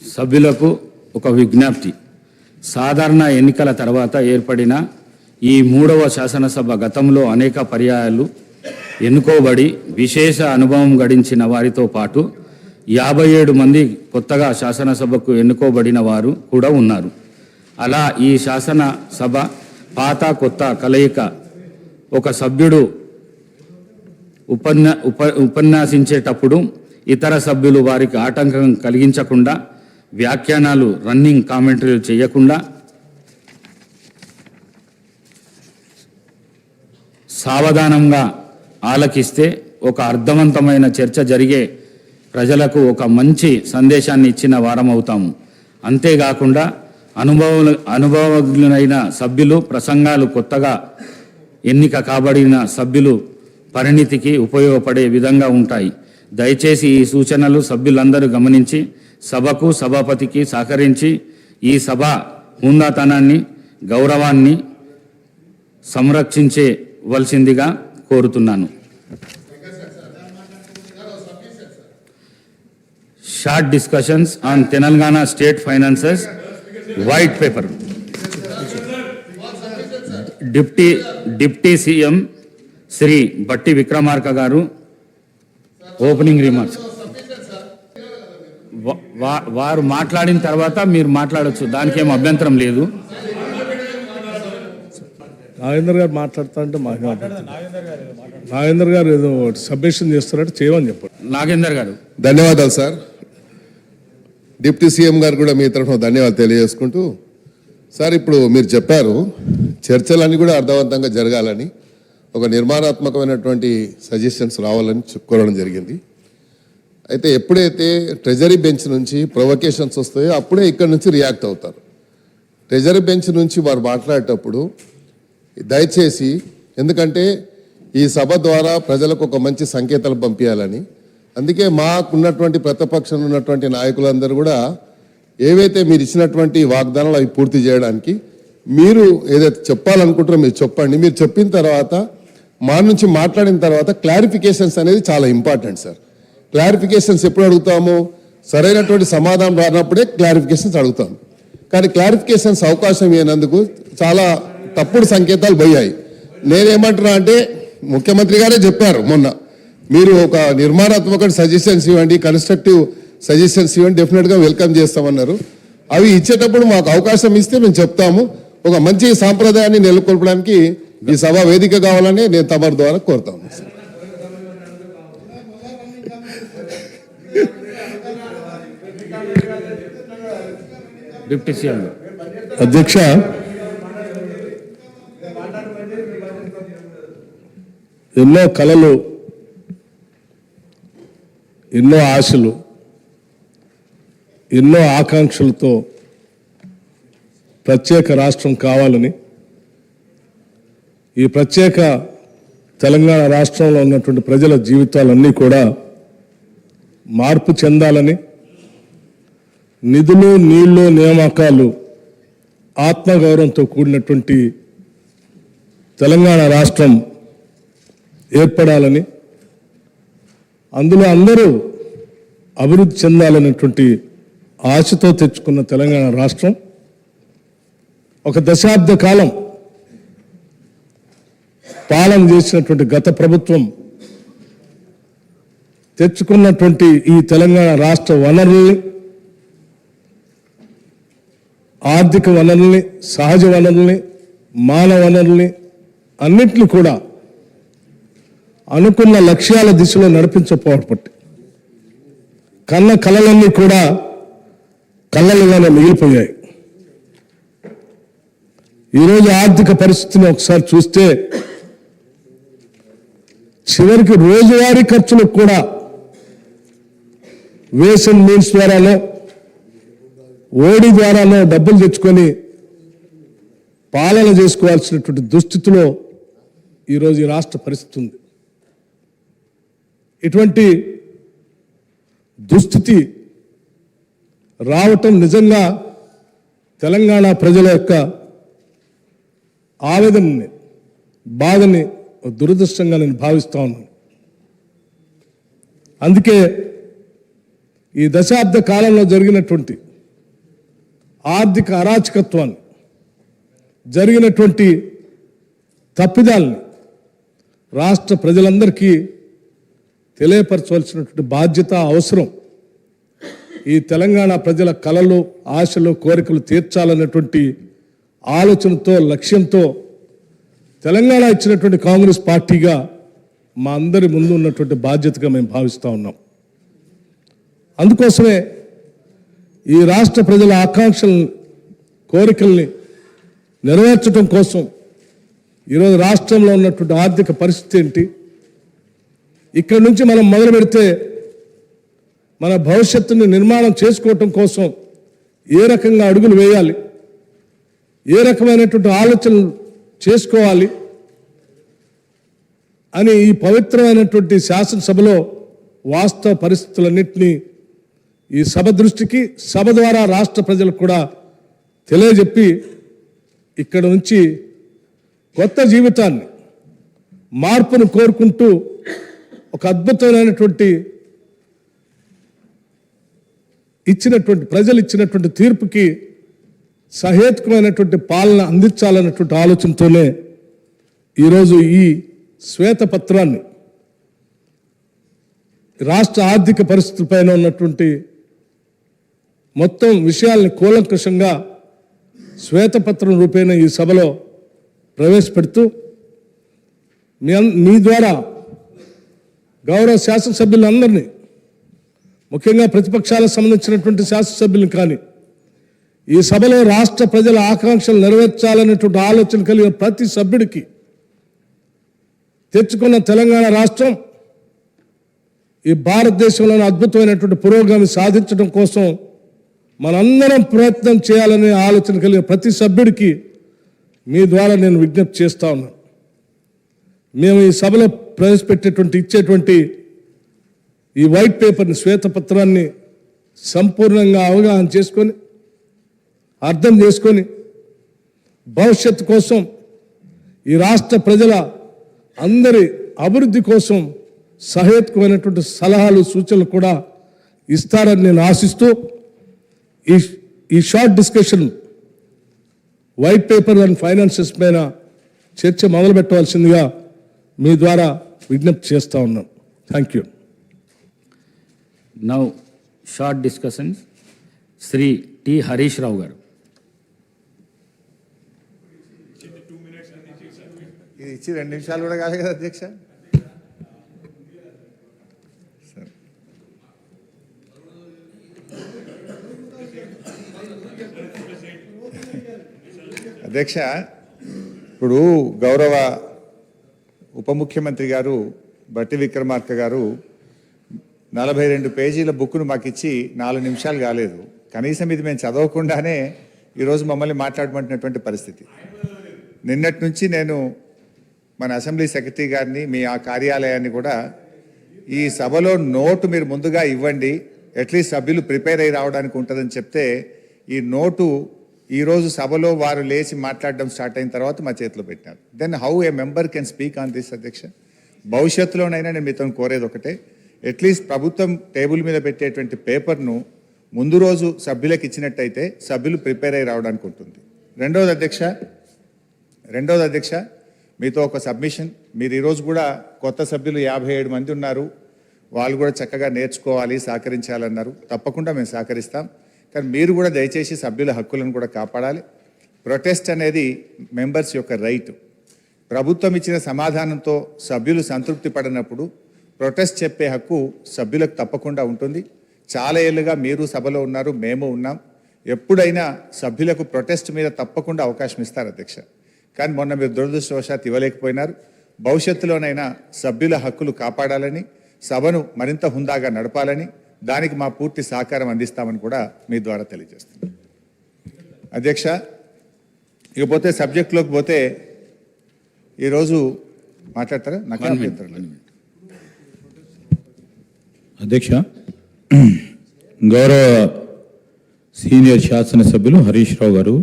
సభ్యులకు ఒక విజ్ఞప్తి. సాధారణ ఎన్నికల తర్వాత ఏర్పడిన ఈ 3వ శాసనసభ గతంలో అనేక పర్యాయాలు ఎన్నుకోబడి విశేష అనుభవం గడించిన వారితో పాటు 57 మంది కొత్తగా శాసనసభకు ఎన్నుకోబడిన వారు కూడా ఉన్నారు. అలా ఈ శాసనసభ పాత కొత్త కలయిక. ఒక సభ్యుడు ఉపన్యాసించేటప్పుడు ఇతర సభ్యులు వారికి ఆటంకం కలిగించకుండా, వ్యాఖ్యానాలు రన్నింగ్ కామెంటరీలు చేయకుండా సావధానంగా ఆలకిస్తే ఒక అర్థవంతమైన చర్చ జరిగే ప్రజలకు ఒక మంచి సందేశాన్ని ఇచ్చిన వారం అవుతాము. అంతేకాకుండా అనుభవజ్ఞులైన సభ్యులు ప్రసంగాలు కొత్తగా ఎన్నిక కాబడిన సభ్యులు పరిణితికి ఉపయోగపడే విధంగా ఉంటాయి. దయచేసి ఈ సూచనలు సభ్యులందరూ గమనించి సభకు సభాపతికి సహకరించి ఈ సభ హుందాతనాన్ని గౌరవాన్ని సంరక్షించవలసిందిగా కోరుతున్నాను. Short discussions on Telangana state finances white paper. Deputy CM Shri Bhatti Vikramarka గారు ఓపెనింగ్ రిమార్క్స్. వారు మాట్లాడిన తర్వాత మీరు మాట్లాడచ్చు, దానికి ఏం అభ్యంతరం లేదు. నాగేందర్ గారు మాట్లాడుతా అంటే నాగేందర్ గారు ఏదో సబ్మిషన్ చేస్తారంటే చేయమని చెప్పండి. నాగేందర్ గారు. ధన్యవాదాలు సార్. డిప్యూటీ సీఎం గారు కూడా మీ తరఫున ధన్యవాదాలు తెలియజేసుకుంటూ, సార్ ఇప్పుడు మీరు చెప్పారు చర్చలన్నీ కూడా అర్థవంతంగా జరగాలని, ఒక నిర్మాణాత్మకమైనటువంటి సజెషన్స్ రావాలని కోరడం జరిగింది. అయితే ఎప్పుడైతే ట్రెజరీ బెంచ్ నుంచి ప్రొవకేషన్స్ వస్తాయో అప్పుడే ఇక్కడ నుంచి రియాక్ట్ అవుతారు. ట్రెజరీ బెంచ్ నుంచి వారు మాట్లాడేటప్పుడు దయచేసి, ఎందుకంటే ఈ సభ ద్వారా ప్రజలకు ఒక మంచి సంకేతాలు పంపించాలని, అందుకే మాకున్నటువంటి ప్రతిపక్షంలో ఉన్నటువంటి నాయకులందరూ కూడా ఏవైతే మీరు ఇచ్చినటువంటి వాగ్దానాలు అవి పూర్తి చేయడానికి మీరు ఏదైతే చెప్పాలనుకుంటారో మీరు చెప్పండి. మీరు చెప్పిన తర్వాత మా నుంచి మాట్లాడిన తర్వాత క్లారిఫికేషన్స్ అనేది చాలా ఇంపార్టెంట్ సార్. క్లారిఫికేషన్స్ ఎప్పుడు అడుగుతాము? సరైనటువంటి సమాధానం రానప్పుడే క్లారిఫికేషన్స్ అడుగుతాం. కానీ క్లారిఫికేషన్స్ అవకాశం ఇవ్వనందుకు చాలా తప్పుడు సంకేతాలు పోయాయి. నేనేమంటున్నా అంటే, ముఖ్యమంత్రి గారే చెప్పారు మొన్న, మీరు ఒక నిర్మాణాత్మక సజెషన్స్ ఇవ్వండి, కన్స్ట్రక్టివ్ సజెషన్స్ ఇవ్వండి, డెఫినెట్గా వెల్కమ్ చేస్తామన్నారు. అవి ఇచ్చేటప్పుడు మాకు అవకాశం ఇస్తే మేము చెప్తాము. ఒక మంచి సాంప్రదాయాన్ని నెలకొల్పడానికి ఈ సభ వేదిక కావాలని నేను తమరి ద్వారా కోరుతాను. Deputy CM. అధ్యక్ష, ఎన్నో కలలు, ఎన్నో ఆశలు, ఎన్నో ఆకాంక్షలతో ప్రత్యేక రాష్ట్రం కావాలని, ఈ ప్రత్యేక తెలంగాణ రాష్ట్రంలో ఉన్నటువంటి ప్రజల జీవితాలన్నీ కూడా మార్పు చెందాలని, నిధులు, నీళ్లు, నియామకాలు ఆత్మగౌరవంతో కూడినటువంటి తెలంగాణ రాష్ట్రం ఏర్పడాలని, అందులో అందరూ అభివృద్ధి చెందాలనేటువంటి ఆశతో తెచ్చుకున్న తెలంగాణ రాష్ట్రం ఒక దశాబ్ద కాలం పాలన చేసినటువంటి గత ప్రభుత్వం తెచ్చుకున్నటువంటి ఈ తెలంగాణ రాష్ట్ర వనరుల్ని, ఆర్థిక వనరుల్ని, సహజ వనరుల్ని, మానవ వనరుల్ని అన్నింటినీ కూడా అనుకున్న లక్ష్యాల దిశలో నడిపించకపోవడం కన్న కళలన్నీ కూడా కళ్ళలుగానే మిగిలిపోయాయి. ఈరోజు ఆర్థిక పరిస్థితిని ఒకసారి చూస్తే చివరికి రోజువారీ ఖర్చులకు కూడా వేస్ అండ్ మీన్స్ ద్వారానో, ఓడి ద్వారానో డబ్బులు తెచ్చుకొని పాలన చేసుకోవాల్సినటువంటి దుస్థితిలో ఈరోజు ఈ రాష్ట్ర పరిస్థితి ఉంది. ఇటువంటి దుస్థితి రావటం నిజంగా తెలంగాణ ప్రజల యొక్క ఆవేదనని, బాధని దురదృష్టంగా నేను భావిస్తా ఉన్నాను. అందుకే ఈ దశాబ్ద కాలంలో జరిగినటువంటి ఆర్థిక అరాచకత్వాన్ని, జరిగినటువంటి తప్పిదాల్ని రాష్ట్ర ప్రజలందరికీ తెలియపరచవలసినటువంటి బాధ్యత, అవసరం. ఈ తెలంగాణ ప్రజల కలలు, ఆశలు, కోరికలు తీర్చాలన్నటువంటి ఆలోచనతో, లక్ష్యంతో తెలంగాణ ఇచ్చినటువంటి కాంగ్రెస్ పార్టీగా మా అందరి ముందు ఉన్నటువంటి బాధ్యతగా మేము భావిస్తూ ఉన్నాం. అందుకోసమే ఈ రాష్ట్ర ప్రజల ఆకాంక్షలను, కోరికల్ని నెరవేర్చడం కోసం ఈరోజు రాష్ట్రంలో ఉన్నటువంటి ఆర్థిక పరిస్థితి ఏంటి, ఇక్కడి నుంచి మనం మొదలు పెడితే మన భవిష్యత్తుని నిర్మాణం చేసుకోవటం కోసం ఏ రకంగా అడుగులు వేయాలి, ఏ రకమైనటువంటి ఆలోచనలు చేసుకోవాలి అని ఈ పవిత్రమైనటువంటి శాసనసభలో వాస్తవ పరిస్థితులన్నింటినీ ఈ సభ దృష్టికి, సభ ద్వారా రాష్ట్ర ప్రజలకు కూడా తెలియజెప్పి ఇక్కడ నుంచి కొత్త జీవితాన్ని, మార్పును కోరుకుంటూ ఒక అద్భుతమైనటువంటి ప్రజలు ఇచ్చినటువంటి తీర్పుకి సహేతుకమైనటువంటి పాలన అందించాలన్నటువంటి ఆలోచనతోనే ఈరోజు ఈ శ్వేతపత్రాన్ని, రాష్ట్ర ఆర్థిక పరిస్థితులపైన ఉన్నటువంటి మొత్తం విషయాల్ని కూలంకషంగా శ్వేతపత్రం రూపేణ ఈ సభలో ప్రవేశపెడుతూ మీ ద్వారా గౌరవ శాసనసభ్యులందరినీ, ముఖ్యంగా ప్రతిపక్షాలకు సంబంధించినటువంటి శాసనసభ్యులను కానీ, ఈ సభలో రాష్ట్ర ప్రజల ఆకాంక్షలు నెరవేర్చాలనేటువంటి ఆలోచన కలిగిన ప్రతి సభ్యుడికి తెచ్చుకున్న తెలంగాణ రాష్ట్రం ఈ భారతదేశంలోని అద్భుతమైనటువంటి పురోగతి సాధించడం కోసం మనందరం ప్రయత్నం చేయాలనే ఆలోచన కలిగిన ప్రతి సభ్యుడికి మీ ద్వారా నేను విజ్ఞప్తి చేస్తా ఉన్నాను. మేము ఈ సభలో ఇచ్చేటువంటి ఈ వైట్ పేపర్ని, శ్వేతపత్రాన్ని సంపూర్ణంగా అవగాహన చేసుకొని, అర్థం చేసుకొని, భవిష్యత్తు కోసం, ఈ రాష్ట్ర ప్రజల అందరి అభివృద్ధి కోసం సహేతుకమైనటువంటి సలహాలు, సూచనలు కూడా ఇస్తారని నేను ఆశిస్తూ ఈ short discussion white paper and finances పైన చర్చ మొదలు పెట్టవలసిందిగా మీ ద్వారా విజ్ఞప్తి చేస్తూ ఉన్నాం. Thank you. Now short discussion Shri T Harish Rao garu. ఇది ఇచ్చి 2 నిమిషాలు కూడా కాదు కదా అధ్యక్ష. అధ్యక్ష, ఇప్పుడు గౌరవ ఉప ముఖ్యమంత్రి గారు బట్టి విక్రమార్క గారు 42 పేజీల బుక్ను మాకు ఇచ్చి 4 నిమిషాలు కాలేదు. కనీసం ఇది మేము చదవకుండానే ఈరోజు మమ్మల్ని మాట్లాడమంటున్నటువంటి పరిస్థితి. నిన్నటి నుంచి నేను మన అసెంబ్లీ సెక్రటరీ గారిని, మీ ఆ కార్యాలయాన్ని కూడా ఈ సభలో నోటు మీరు ముందుగా ఇవ్వండి, అట్లీస్ట్ సభ్యులు ప్రిపేర్ అయ్యి రావడానికి ఉంటుందని చెప్తే ఈ నోటు ఈరోజు సభలో వారు లేచి మాట్లాడడం స్టార్ట్ అయిన తర్వాత మా చేతిలో పెట్టినారు. Then how a member can speak on this అధ్యక్ష? భవిష్యత్తులోనైనా నేను మీతో కోరేది ఒకటే, అట్లీస్ట్ ప్రభుత్వం టేబుల్ మీద పెట్టేటువంటి పేపర్ను ముందు రోజు సభ్యులకు ఇచ్చినట్టయితే సభ్యులు ప్రిపేర్ అయ్యి రావడానికి ఉంటుంది. రెండవది అధ్యక్ష, మీతో ఒక సబ్మిషన్. మీరు ఈరోజు కూడా కొత్త సభ్యులు 57 మంది ఉన్నారు, వాళ్ళు కూడా చక్కగా నేర్చుకోవాలి, సహకరించాలన్నారు. తప్పకుండా మేము సహకరిస్తాం. కానీ మీరు కూడా దయచేసి సభ్యుల హక్కులను కూడా కాపాడాలి. ప్రొటెస్ట్ అనేది మెంబర్స్ యొక్క రైట్. ప్రభుత్వం ఇచ్చిన సమాధానంతో సభ్యులు సంతృప్తి పడినప్పుడు ప్రొటెస్ట్ చెప్పే హక్కు సభ్యులకు తప్పకుండా ఉంటుంది. చాలా ఏళ్ళుగా మీరు సభలో ఉన్నారు, మేము ఉన్నాం. ఎప్పుడైనా సభ్యులకు ప్రొటెస్ట్ మీద తప్పకుండా అవకాశం ఇస్తారు అధ్యక్ష. కానీ మొన్న మీరు దురదృష్టవశాత్తు ఇవ్వలేకపోయినారు. భవిష్యత్తులోనైనా సభ్యుల హక్కులు కాపాడాలని, సభను మరింత హుందాగా నడపాలని, దానికి మా పూర్తి సహకారం అందిస్తామని కూడా మీ ద్వారా తెలియజేస్తున్నాం అధ్యక్ష. ఇకపోతే సబ్జెక్టులోకి పోతే ఈరోజు మాట్లాడతారా? నాకు అధ్యక్ష, గౌరవ సీనియర్ శాసనసభ్యులు హరీష్ రావు గారు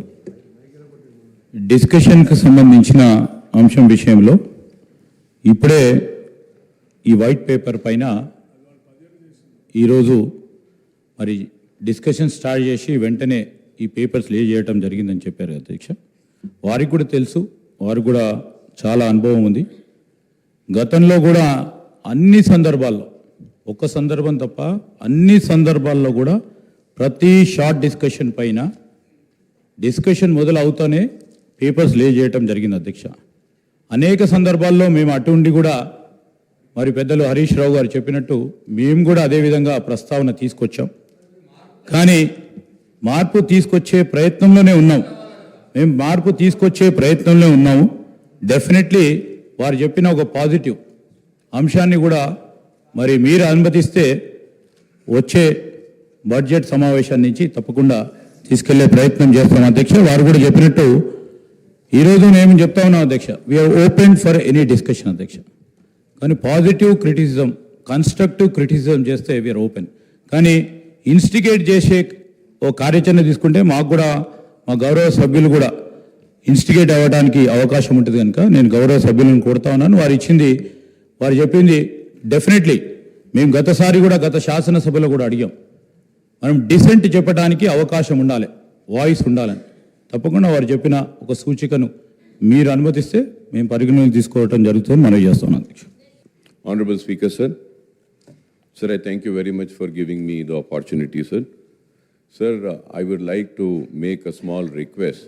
డిస్కషన్కి సంబంధించిన అంశం విషయంలో ఇప్పుడే ఈ వైట్ పేపర్ పైన ఈరోజు మరి డిస్కషన్ స్టార్ట్ చేసి వెంటనే ఈ పేపర్స్ లే చేయడం జరిగిందని చెప్పారు అధ్యక్ష. వారికి కూడా తెలుసు, వారికి కూడా చాలా అనుభవం ఉంది. గతంలో కూడా అన్ని సందర్భాల్లో, ఒక్క సందర్భం తప్ప అన్ని సందర్భాల్లో కూడా ప్రతి షార్ట్ డిస్కషన్ పైన డిస్కషన్ మొదలు అవుతానే పేపర్స్ లే చేయటం జరిగింది అధ్యక్ష. అనేక సందర్భాల్లో మేము అటు ఉండి కూడా మరి పెద్దలు హరీష్ రావు గారు చెప్పినట్టు మేము కూడా అదేవిధంగా ప్రస్తావన తీసుకొచ్చాం. కానీ మార్పు తీసుకొచ్చే ప్రయత్నంలోనే ఉన్నాం. మేము మార్పు తీసుకొచ్చే ప్రయత్నంలో ఉన్నాము. డెఫినెట్లీ వారు చెప్పిన ఒక పాజిటివ్ అంశాన్ని కూడా మరి మీరు అనుమతిస్తే వచ్చే బడ్జెట్ సమావేశం నుంచి తప్పకుండా తీసుకెళ్లే ప్రయత్నం చేస్తాం అధ్యక్ష. వారు కూడా చెప్పినట్టు ఈరోజు మేము చెప్తా ఉన్నాం అధ్యక్ష, we are open for any discussion అధ్యక్ష. కానీ పాజిటివ్ క్రిటిసిజం, కన్స్ట్రక్టివ్ క్రిటిసిజం చేస్తే వీఆర్ ఓపెన్. కానీ ఇన్స్టిగేట్ చేసే ఓ కార్యాచరణ తీసుకుంటే మాకు కూడా మా గౌరవ సభ్యులు కూడా ఇన్స్టిగేట్ అవ్వడానికి అవకాశం ఉంటుంది కనుక నేను గౌరవ సభ్యులను కోరుతా ఉన్నాను. వారు చెప్పింది డెఫినెట్లీ మేము గతసారి కూడా గత శాసనసభలో కూడా అడిగాం, మనం డిసెంట్ చెప్పడానికి అవకాశం ఉండాలి, వాయిస్ ఉండాలని. తప్పకుండా వారు చెప్పిన ఒక సూచికను మీరు అనుమతిస్తే మేము పరిగణలోకి తీసుకోవడం జరుగుతుంది మనం చేస్తున్నాం అధ్యక్ష. Honorable Speaker, sir. Sir, I thank you very much for giving me the opportunity, sir. Sir, I would like to make a small request.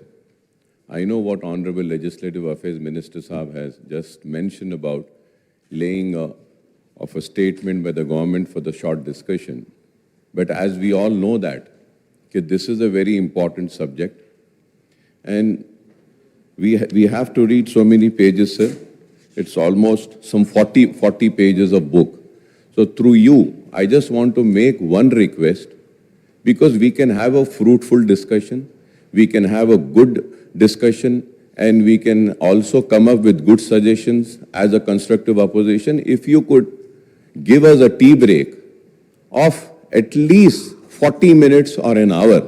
I know what Honorable Legislative Affairs Minister Saab has just mentioned about laying of a statement by the government for the short discussion. But as we all know that, okay, this is a very important subject. And we have to read so many pages, sir. It's almost some 40 pages of book. So through you, I just want to make one request, because we can have a fruitful discussion, we can have a good discussion, and we can also come up with good suggestions as a constructive opposition. If you could give us a tea break of at least 40 minutes or an hour,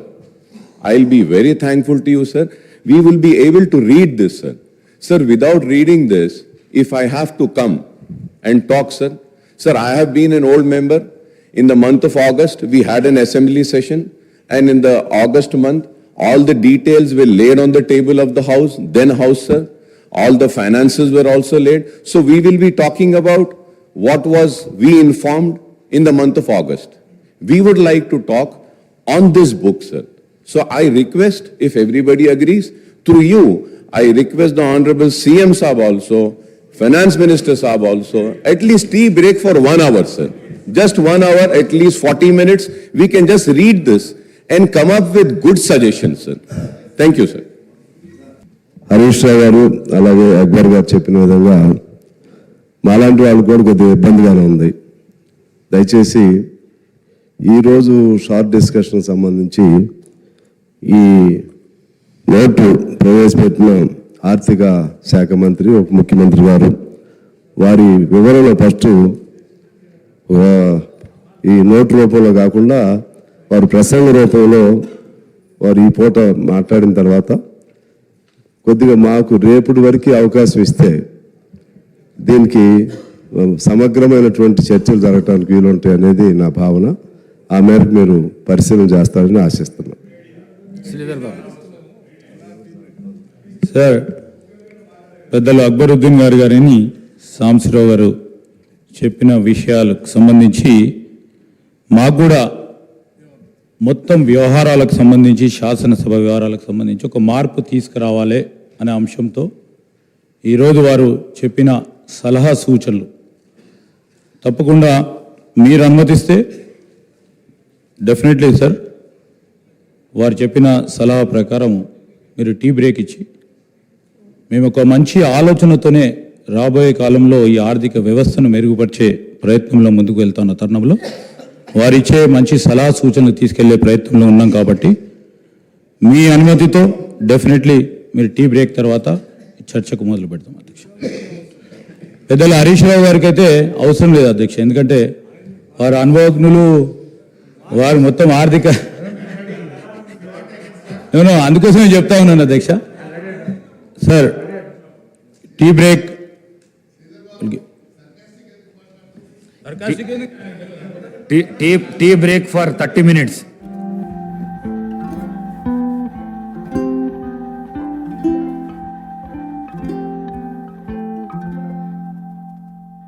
I'll be very thankful to you, sir. We will be able to read this, sir. Sir, without reading this, if I have to come and talk, sir, I have been an old member. In the month of August, we had an assembly session, and in the August month, all the details were laid on the table of the House, then House, sir. All the finances were also laid. So we will be talking about what was we informed in the month of August. We would like to talk on this book, sir. So I request, if everybody agrees, through you, I request the Honorable CM Saab also, Finance Minister Saab also, at least tea break for 1 hour, sir. Just 1 hour, at least 40 minutes. We can just read this and come up with good suggestions, sir. Thank you, sir. Harish Rao గారు అలాగే అక్బర్ గారు చెప్పిన విధంగా మాలాంటి వాళ్ళు కూడా కొద్దిగా ఇబ్బందిగానే ఉంది. దయచేసి ఈరోజు షార్ట్ డిస్కషన్ సంబంధించి ఈ నోటు ప్రవేశపెట్టిన ఆర్థిక శాఖ మంత్రి ఉప ముఖ్యమంత్రి గారు వారి వివరణలో ఫస్ట్ ఈ నోటు రూపంలో కాకుండా వారి ప్రసంగ రూపంలో వారు ఈ పూట మాట్లాడిన తర్వాత కొద్దిగా మాకు రేపటి వరకు అవకాశం ఇస్తే దీనికి సమగ్రమైనటువంటి చర్చలు జరగడానికి వీలుంటాయి అనేది నా భావన. ఆ మేరకు మీరు పరిశీలన చేస్తారని ఆశిస్తున్నాను. సార్, పెద్దలు అక్బరుద్దీన్ గారిని సాంబశివరావు గారు చెప్పిన విషయాలకు సంబంధించి మాకు కూడా మొత్తం వ్యవహారాలకు సంబంధించి, శాసనసభ వ్యవహారాలకు సంబంధించి ఒక మార్పు తీసుకురావాలి అనే అంశంతో ఈరోజు వారు చెప్పిన సలహా సూచనలు తప్పకుండా మీరు అనుమతిస్తే డెఫినెట్లీ సార్, వారు చెప్పిన సలహా ప్రకారం మీరు టీ బ్రేక్ ఇచ్చి మేము ఒక మంచి ఆలోచనతోనే రాబోయే కాలంలో ఈ ఆర్థిక వ్యవస్థను మెరుగుపరిచే ప్రయత్నంలో ముందుకు వెళ్తున్న తరుణంలో వారిచ్చే మంచి సలహా సూచనలు తీసుకెళ్లే ప్రయత్నంలో ఉన్నాం. కాబట్టి మీ అనుమతితో డెఫినెట్లీ మీరు టీ బ్రేక్ తర్వాత చర్చకు మొదలు పెడతాం అధ్యక్ష. పెద్దలు హరీష్ రావు గారికి అయితే అవసరం లేదు అధ్యక్ష, ఎందుకంటే వారు అనుభవజ్ఞులు, వారు మొత్తం ఆర్థిక నేను అందుకోసమే చెప్తా ఉన్నాను అధ్యక్ష. Sir, tea break tea break for 30 minutes.